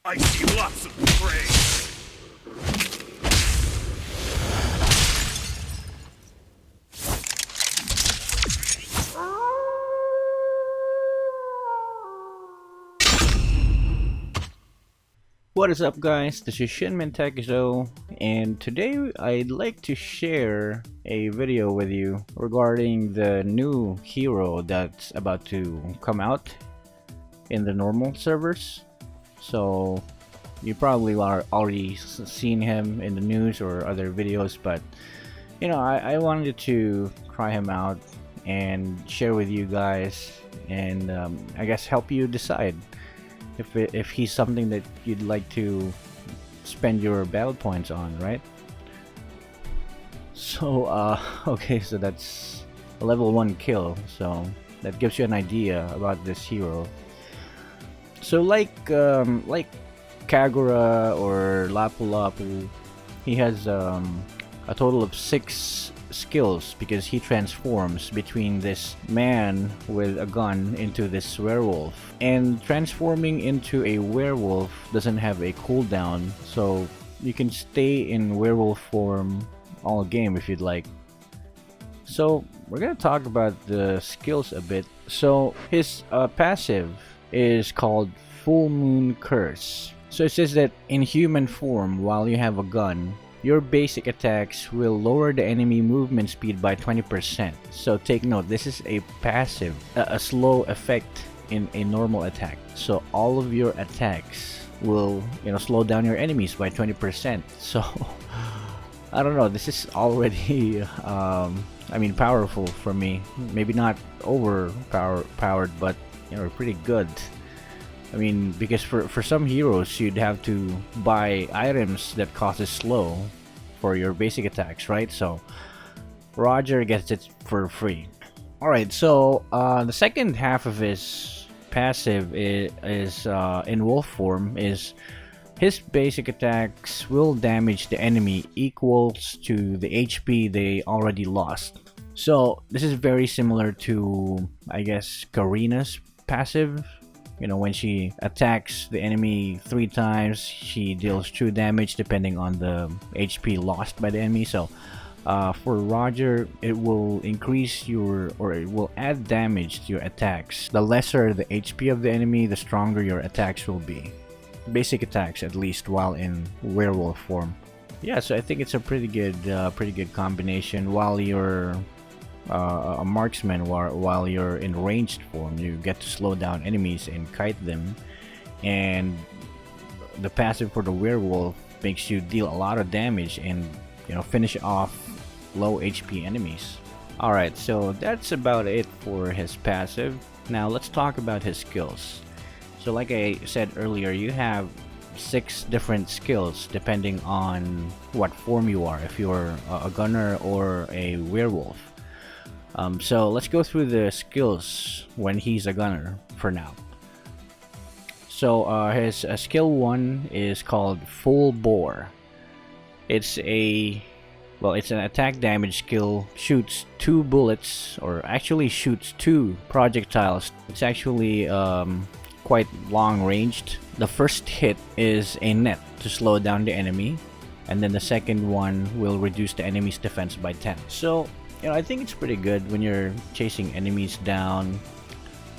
I see lots of prey. What is up, guys? This is Shinman Takizo, and today I'd like to share a video with you regarding the new hero that's about to come out in the normal servers. So you probably are already seen him in the news or other videos, but you know, I wanted to try him out and share with you guys, and I guess help you decide if he's something that you'd like to spend your battle points on, right? So okay, so that's a level 1 kill, so that gives you an idea about this hero. So like Kagura or Lapu Lapu, he has a total of 6 skills because he transforms between this man with a gun into this werewolf, and transforming into a werewolf doesn't have a cooldown, so you can stay in werewolf form all game if you'd like. So we're gonna talk about the skills a bit. So his passive is called Full Moon Curse. So it says that in human form, while you have a gun, your basic attacks will lower the enemy movement speed by 20%. So take note, this is a passive, a slow effect in a normal attack. So all of your attacks will, you know, slow down your enemies by 20%. So I don't know, this is already I mean, powerful for me. Maybe not overpowered, but you know, pretty good. I mean, because for some heroes, you'd have to buy items that causes slow for your basic attacks, right? So Roger gets it for free. Alright, so the second half of his passive is in wolf form, is his basic attacks will damage the enemy equals to the HP they already lost. So this is very similar to, I guess, Karina's passive. You know, when she attacks the enemy 3 times, she deals 2 damage depending on the HP lost by the enemy. So for Roger, it will increase your, or it will add damage to your attacks. The lesser the HP of the enemy, the stronger your attacks will be. Basic attacks, at least, while in werewolf form. Yeah, so I think it's a pretty good combination. While you're a marksman, while you're in ranged form, you get to slow down enemies and kite them, and the passive for the werewolf makes you deal a lot of damage and, you know, finish off low HP enemies. Alright, so that's about it for his passive. Now let's talk about his skills. So like I said earlier, you have 6 different skills depending on what form you are, if you're a gunner or a werewolf. So let's go through the skills when he's a gunner for now. So his skill 1 is called Full Bore. It's an attack damage skill, shoots 2 bullets, or actually shoots 2 projectiles. It's actually quite long ranged. The first hit is a net to slow down the enemy, and then the second one will reduce the enemy's defense by 10. So you know, I think it's pretty good when you're chasing enemies down,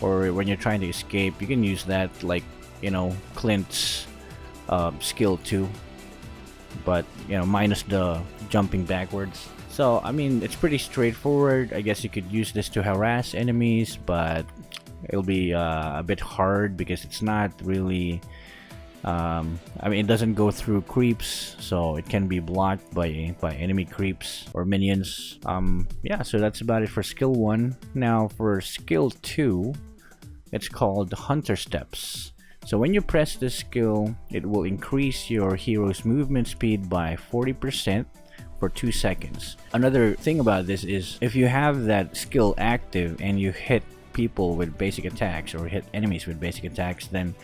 or when you're trying to escape. You can use that, like, you know, Clint's skill 2, but you know, minus the jumping backwards. So I mean, it's pretty straightforward. I guess you could use this to harass enemies, but it'll be a bit hard because it's not really I mean, it doesn't go through creeps, so it can be blocked by enemy creeps or minions. Yeah, so that's about it for skill 1. Now for skill 2, it's called Hunter Steps. So when you press this skill, it will increase your hero's movement speed by 40% for 2 seconds. Another thing about this is, if you have that skill active and you hit people with basic attacks or hit enemies with basic attacks, then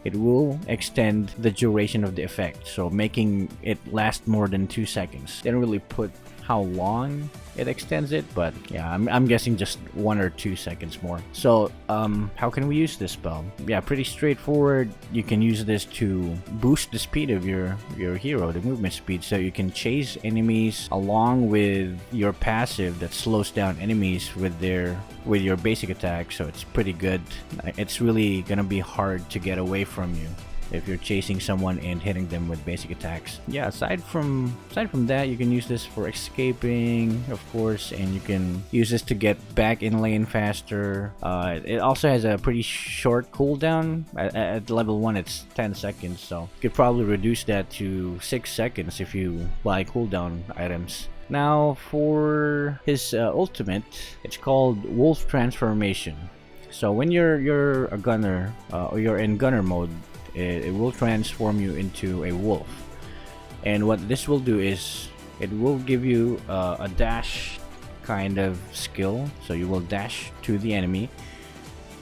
it will extend the duration of the effect, so making it last more than 2 seconds. They don't really put how long it extends it, but yeah, I'm guessing just 1 or 2 seconds more. So how can we use this spell? Yeah, pretty straightforward. You can use this to boost the speed of your hero, the movement speed, so you can chase enemies along with your passive that slows down enemies with your basic attack. So it's pretty good. It's really gonna be hard to get away from you if you're chasing someone and hitting them with basic attacks. Yeah, aside from that, you can use this for escaping, of course, and you can use this to get back in lane faster. It also has a pretty short cooldown. At level 1 it's 10 seconds, so you could probably reduce that to 6 seconds if you buy cooldown items. Now for his ultimate, it's called Wolf Transformation. So when you're a gunner, or you're in gunner mode, it will transform you into a wolf. And what this will do is it will give you a dash kind of skill. So you will dash to the enemy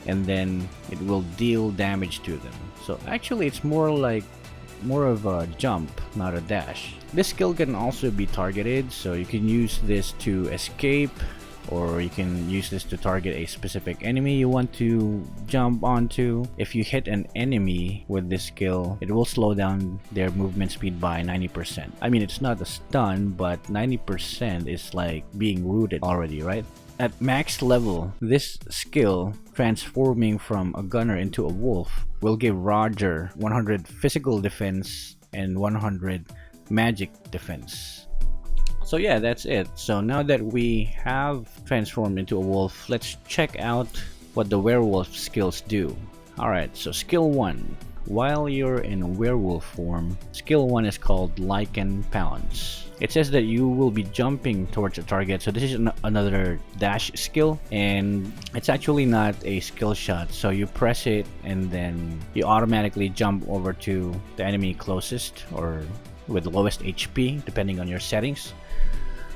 and then it will deal damage to them. So actually it's more of a jump, not a dash. This skill can also be targeted, so you can use this to escape, or you can use this to target a specific enemy you want to jump onto. If you hit an enemy with this skill, it will slow down their movement speed by 90%. I mean, it's not a stun, but 90% is like being rooted already, right? At max level, this skill, transforming from a gunner into a wolf, will give Roger 100 physical defense and 100 magic defense. So yeah, that's it. So now that we have transformed into a wolf, let's check out what the werewolf skills do. Alright, so skill 1. While you're in werewolf form, skill 1 is called Lichen Pounce. It says that you will be jumping towards a target, so this is another dash skill, and it's actually not a skill shot. So you press it and then you automatically jump over to the enemy closest or with the lowest HP depending on your settings.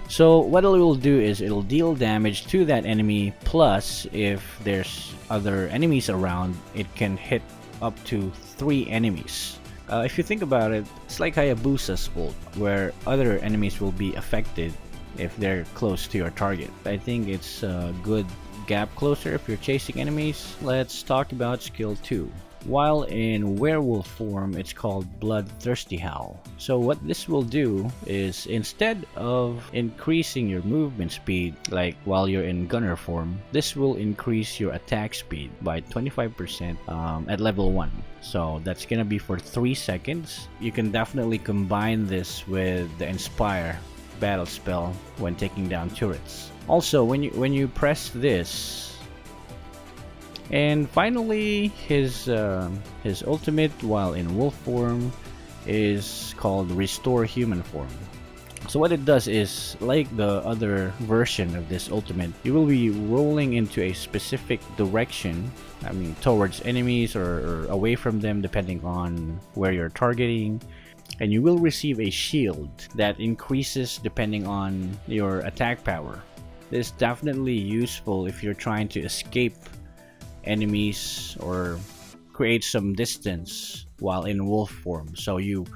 So what it will do is it'll deal damage to that enemy, plus if there's other enemies around, it can hit up to 3 enemies. If you think about it, it's like Hayabusa's ult, where other enemies will be affected if they're close to your target. I think it's a good gap closer if you're chasing enemies. Let's talk about skill 2. While in werewolf form, it's called bloodthirsty howl. So what this will do is, instead of increasing your movement speed like while you're in gunner form, this will increase your attack speed by 25% at level 1. So that's gonna be for 3 seconds. You can definitely combine this with the inspire battle spell when taking down turrets. Also, when you press this. And finally, his ultimate while in wolf form is called Restore Human Form. So what it does is, like the other version of this ultimate, you will be rolling into a specific direction, I mean towards enemies or away from them depending on where you're targeting, and you will receive a shield that increases depending on your attack power. This is definitely useful if you're trying to escape enemies or create some distance while in wolf form. So you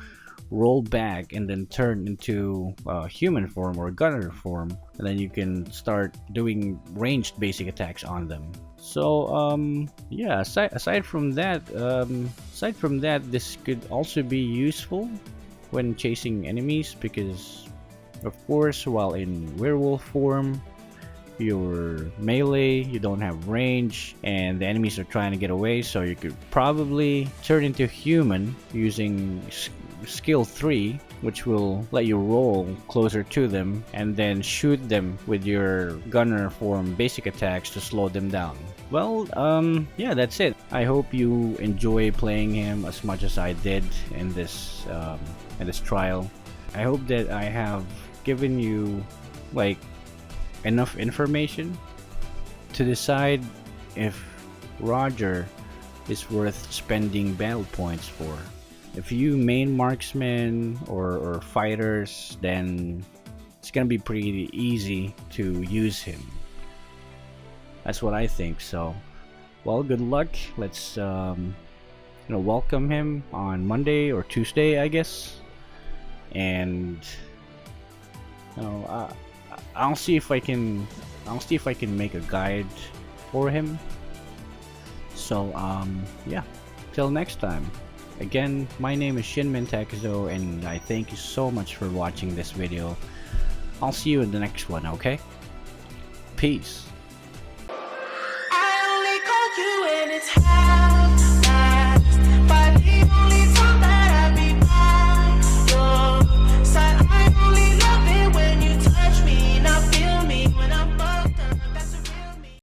roll back and then turn into human form or gunner form, and then you can start doing ranged basic attacks on them. So yeah, aside from that, this could also be useful when chasing enemies, because of course while in werewolf form, your melee, you don't have range and the enemies are trying to get away, so you could probably turn into human using skill 3, which will let you roll closer to them and then shoot them with your gunner form basic attacks to slow them down. Well, yeah, that's it. I hope you enjoy playing him as much as I did in this trial. I hope that I have given you like enough information to decide if Roger is worth spending battle points for. If you main marksmen or fighters, then it's gonna be pretty easy to use him. That's what I think. So, well, good luck. Let's welcome him on Monday or Tuesday, I guess. And I'll see if I can make a guide for him. So yeah, till next time. Again, my name is Shinmin Tekzo, and I thank you so much for watching this video. I'll see you in the next one, okay? Peace.